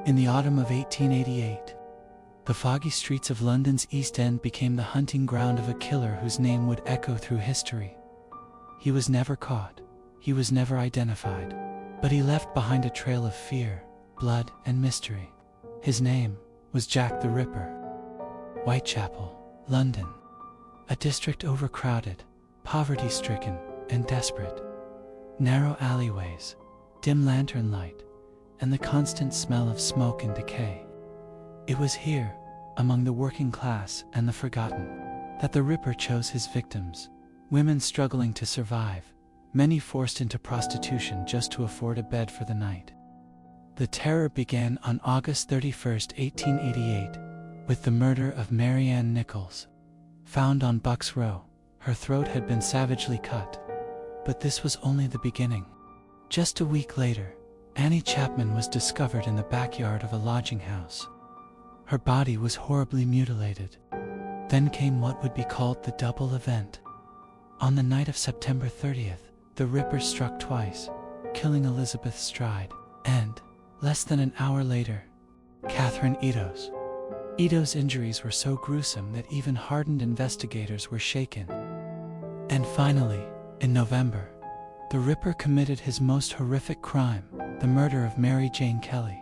In the autumn of 1888, the foggy streets of London's East End became the hunting ground of a killer whose name would echo through history. He was never caught, he was never identified, but he left behind a trail of fear, blood, and mystery. His name was Jack the Ripper. Whitechapel, London, a district overcrowded, poverty-stricken, and desperate. Narrow alleyways, dim lantern light, and the constant smell of smoke and decay. It was here, among the working class and the forgotten, that the Ripper chose his victims. Women struggling to survive, many forced into prostitution just to afford a bed for the night. The terror began on August 31, 1888, with the murder of Mary Ann Nichols. Found on Bucks Row, her throat had been savagely cut. But this was only the beginning. Just a week later, Annie Chapman was discovered in the backyard of a lodging house. Her body was horribly mutilated. Then came what would be called the double event. On the night of September 30th, the Ripper struck twice, killing Elizabeth Stride, and, less than an hour later, Catherine Eddowes. Eddowes' injuries were so gruesome that even hardened investigators were shaken. And finally, in November, the Ripper committed his most horrific crime, the murder of Mary Jane Kelly.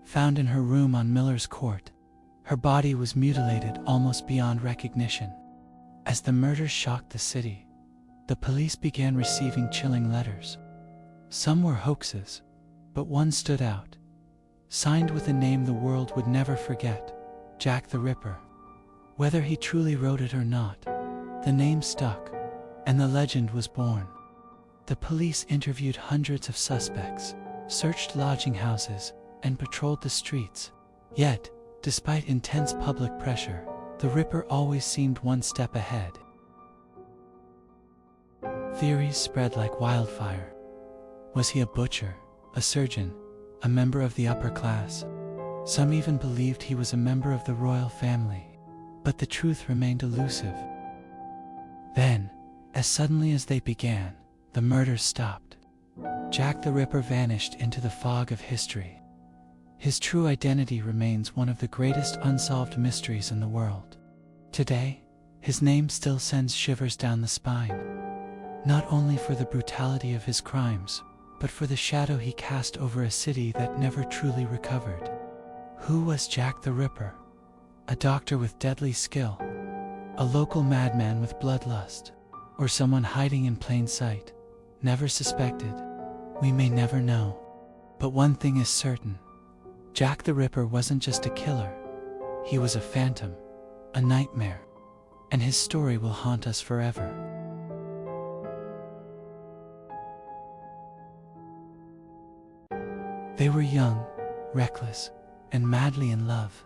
Found in her room on Miller's Court, her body was mutilated almost beyond recognition. As the murders shocked the city, the police began receiving chilling letters. Some were hoaxes, but one stood out. Signed with a name the world would never forget, Jack the Ripper. Whether he truly wrote it or not, the name stuck, and the legend was born. The police interviewed hundreds of suspects, searched lodging houses, and patrolled the streets. Yet, despite intense public pressure, the Ripper always seemed one step ahead. Theories spread like wildfire. Was he a butcher, a surgeon, a member of the upper class? Some even believed he was a member of the royal family. But the truth remained elusive. Then, as suddenly as they began, the murders stopped. Jack the Ripper vanished into the fog of history. His true identity remains one of the greatest unsolved mysteries in the world. Today, his name still sends shivers down the spine, not only for the brutality of his crimes, but for the shadow he cast over a city that never truly recovered. Who was Jack the Ripper? A doctor with deadly skill? A local madman with bloodlust? Or someone hiding in plain sight, never suspected? We may never know. But one thing is certain. Jack the Ripper wasn't just a killer. He was a phantom, a nightmare, and his story will haunt us forever. They were young, reckless, and madly in love.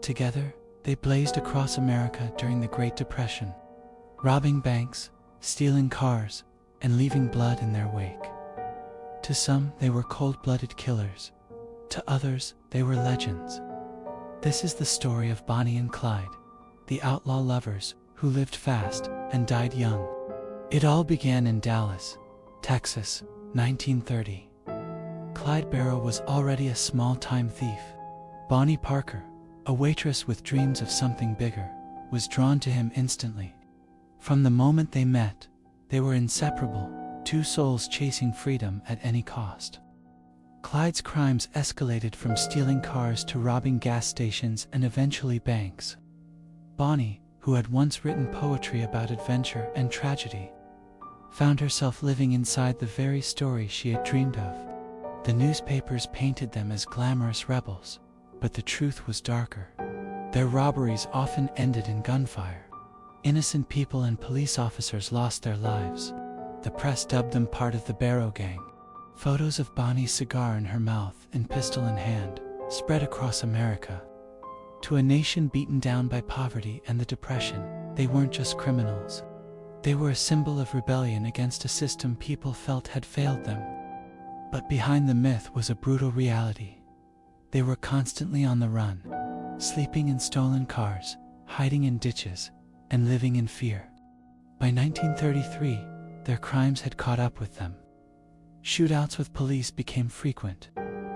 Together, they blazed across America during the Great Depression, robbing banks, stealing cars, and leaving blood in their wake. To some, they were cold-blooded killers. To others, they were legends. This is the story of Bonnie and Clyde, the outlaw lovers who lived fast and died young. It all began in Dallas, Texas, 1930. Clyde Barrow was already a small-time thief. Bonnie Parker, a waitress with dreams of something bigger, was drawn to him instantly. From the moment they met, they were inseparable, two souls chasing freedom at any cost. Clyde's crimes escalated from stealing cars to robbing gas stations and eventually banks. Bonnie, who had once written poetry about adventure and tragedy, found herself living inside the very story she had dreamed of. The newspapers painted them as glamorous rebels, but the truth was darker. Their robberies often ended in gunfire. Innocent people and police officers lost their lives. The press dubbed them part of the Barrow Gang. Photos of Bonnie's cigar in her mouth and pistol in hand spread across America. To a nation beaten down by poverty and the Depression, they weren't just criminals. They were a symbol of rebellion against a system people felt had failed them. But behind the myth was a brutal reality. They were constantly on the run, sleeping in stolen cars, hiding in ditches, and living in fear. By 1933, their crimes had caught up with them. Shootouts with police became frequent.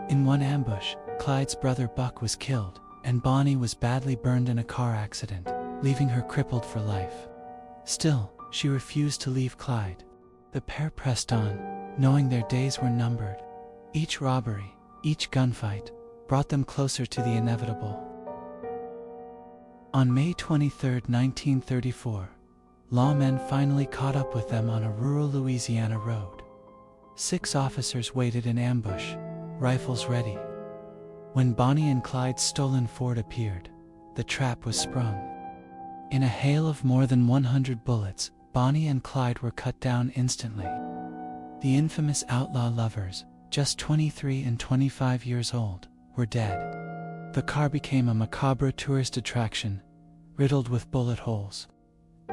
In one ambush, Clyde's brother Buck was killed, and Bonnie was badly burned in a car accident, leaving her crippled for life. Still, she refused to leave Clyde. The pair pressed on, knowing their days were numbered. Each robbery, each gunfight, brought them closer to the inevitable. On May 23, 1934, lawmen finally caught up with them on a rural Louisiana road. 6 officers waited in ambush, rifles ready. When Bonnie and Clyde's stolen Ford appeared, the trap was sprung. In a hail of more than 100 bullets, Bonnie and Clyde were cut down instantly. The infamous outlaw lovers, just 23 and 25 years old, were dead. The car became a macabre tourist attraction, riddled with bullet holes.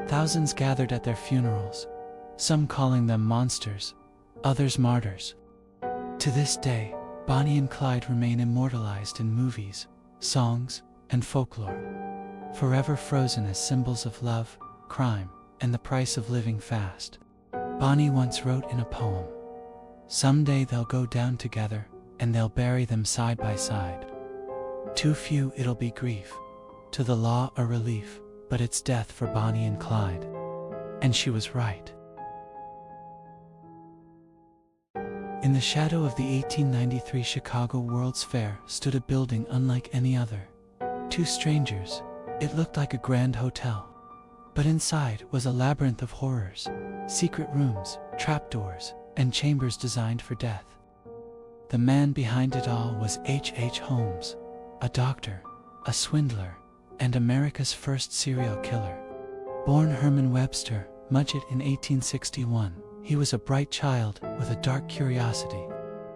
Thousands gathered at their funerals, some calling them monsters, others martyrs. To this day, Bonnie and Clyde remain immortalized in movies, songs, and folklore, forever frozen as symbols of love, crime, and the price of living fast. Bonnie once wrote in a poem, "Someday they'll go down together, and they'll bury them side by side. Too few it'll be grief, to the law a relief, but it's death for Bonnie and Clyde." And she was right. In the shadow of the 1893 Chicago World's Fair stood a building unlike any other. 2 strangers. It looked like a grand hotel. But inside was a labyrinth of horrors, secret rooms, trapdoors, and chambers designed for death. The man behind it all was H. Holmes, a doctor, a swindler, and America's first serial killer. Born Herman Webster Mudgett in 1861, he was a bright child with a dark curiosity.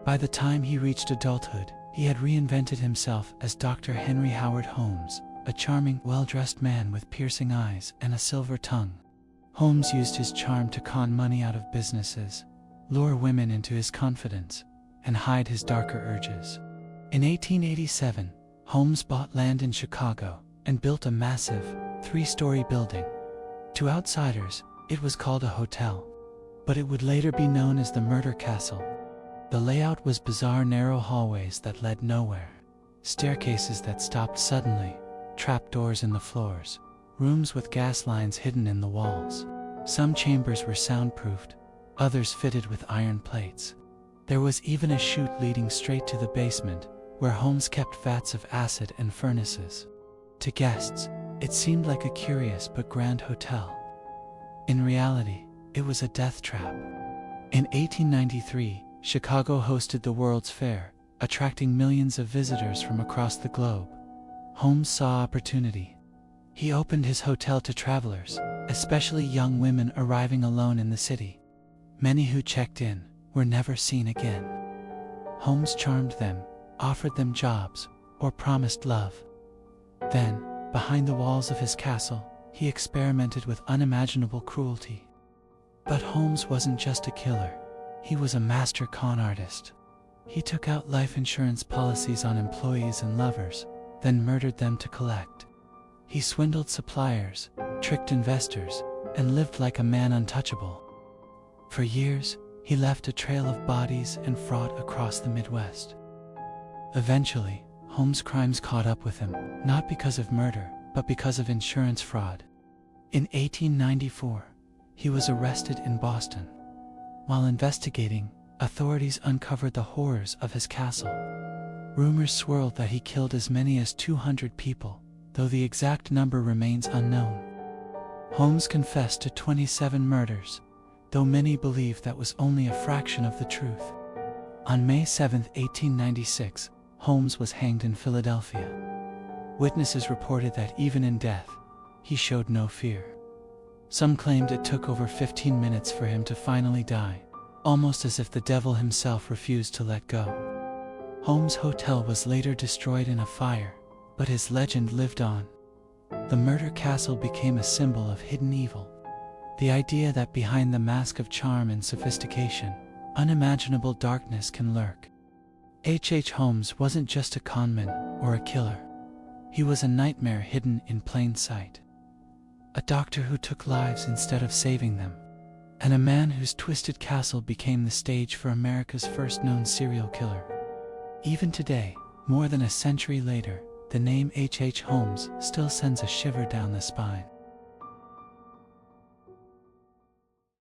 By the time he reached adulthood, he had reinvented himself as Dr. Henry Howard Holmes, a charming, well-dressed man with piercing eyes and a silver tongue. Holmes used his charm to con money out of businesses, lure women into his confidence, and hide his darker urges. In 1887, Holmes bought land in Chicago and built a massive, 3-story building. To outsiders, it was called a hotel, but it would later be known as the Murder Castle. The layout was bizarre, narrow hallways that led nowhere, staircases that stopped suddenly, trapdoors in the floors, rooms with gas lines hidden in the walls. Some chambers were soundproofed, others fitted with iron plates. There was even a chute leading straight to the basement, where Holmes kept vats of acid and furnaces. To guests, it seemed like a curious but grand hotel. In reality, it was a death trap. In 1893, Chicago hosted the World's Fair, attracting millions of visitors from across the globe. Holmes saw opportunity. He opened his hotel to travelers, especially young women arriving alone in the city. Many who checked in were never seen again. Holmes charmed them, offered them jobs, or promised love. Then, behind the walls of his castle, he experimented with unimaginable cruelty. But Holmes wasn't just a killer. He was a master con artist. He took out life insurance policies on employees and lovers, then murdered them to collect. He swindled suppliers, tricked investors, and lived like a man untouchable. For years, he left a trail of bodies and fraud across the Midwest. Eventually, Holmes' crimes caught up with him, not because of murder, but because of insurance fraud. In 1894, he was arrested in Boston. While investigating, authorities uncovered the horrors of his castle. Rumors swirled that he killed as many as 200 people, though the exact number remains unknown. Holmes confessed to 27 murders, though many believe that was only a fraction of the truth. On May 7, 1896, Holmes was hanged in Philadelphia. Witnesses reported that even in death, he showed no fear. Some claimed it took over 15 minutes for him to finally die, almost as if the devil himself refused to let go. Holmes' hotel was later destroyed in a fire, but his legend lived on. The Murder Castle became a symbol of hidden evil. The idea that behind the mask of charm and sophistication, unimaginable darkness can lurk. H. Holmes wasn't just a conman or a killer. He was a nightmare hidden in plain sight. A doctor who took lives instead of saving them, and a man whose twisted castle became the stage for America's first known serial killer. Even today, More than a century later, the name H. H. Holmes still sends a shiver down the spine.